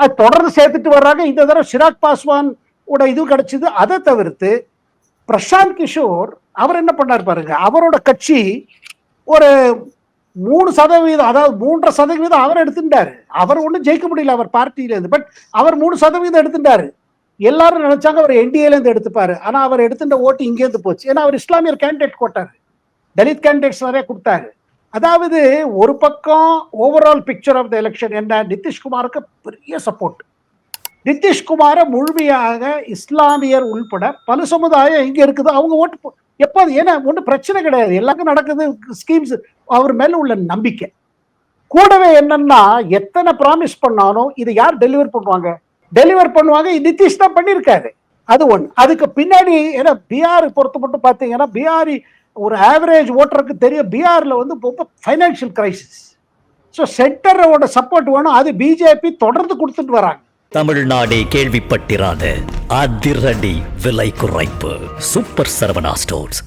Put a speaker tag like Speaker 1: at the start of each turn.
Speaker 1: அது தொடர்ந்து சேர்த்துட்டு வர்றாங்க. இந்த தடவை சிராக் பாஸ்வான் ஓட இது கிடைச்சது. அதை தவிர்த்து பிரசாந்த் கிஷோர் அவர் என்ன பண்ணார் பாருங்க, அவரோட கட்சி ஒரு 3%, அதாவது 3.5% அவர் எடுத்துட்டாரு. அவர் ஒன்றும் ஜெயிக்க முடியல அவர் பார்ட்டியில இருந்து, பட் அவர் 3% எடுத்துட்டாரு. எல்லாரும் நினைச்சாங்க அவர் என்டிஏல இருந்து எடுத்துப்பாரு. ஆனா அவர் எடுத்துட்ட ஓட்டு இங்கே இருந்து போச்சு. ஏன்னா அவர் இஸ்லாமியர் கேண்டிடேட் போட்டாரு, தலித் கேண்டிடேட்ஸ் நிறைய கொடுத்தாரு. அதாவது ஒரு பக்கம் overall picture of the election என்ன, நிதிஷ்குமாருக்கு பெரிய சப்போர்ட். நிதிஷ்குமாரை முழுமையாக இஸ்லாமியர் உள்பட பல சமுதாயம் எங்க இருக்குது அவங்க ஓட்டு எப்போ, ஏன்னா ஒன்றும் பிரச்சனை கிடையாது, எல்லாருக்கும் நடக்குது ஸ்கீம்ஸ். அவர் மேல உள்ள நம்பிக்கை கூடவே என்னன்னா, எத்தனை ப்ராமிஸ் பண்ணாலும் இதை யார் டெலிவர் பண்ணுவாங்க? டெலிவர் பண்ணுவாங்க, நிதிஷ் தான் பண்ணியிருக்காரு. அது ஒன்று. அதுக்கு பின்னாடி ஏன்னா பீகார் பொறுத்த மட்டும் பார்த்தீங்கன்னா, பீகாரி ஒரு ஆவரேஜ் ஓட்டருக்கு தெரியும், பீகார்ல வந்து ரொம்ப ஃபைனான்சியல் கிரைசிஸ். ஸோ சென்டரோட சப்போர்ட் வேணும். அது பிஜேபி தொடர்ந்து கொடுத்துட்டு வராங்க.
Speaker 2: தமிழ்நாடே கேள்விப்பட்டிராத அதிரடி விலை குறைப்பு சூப்பர் சரவணா ஸ்டோர்ஸ்.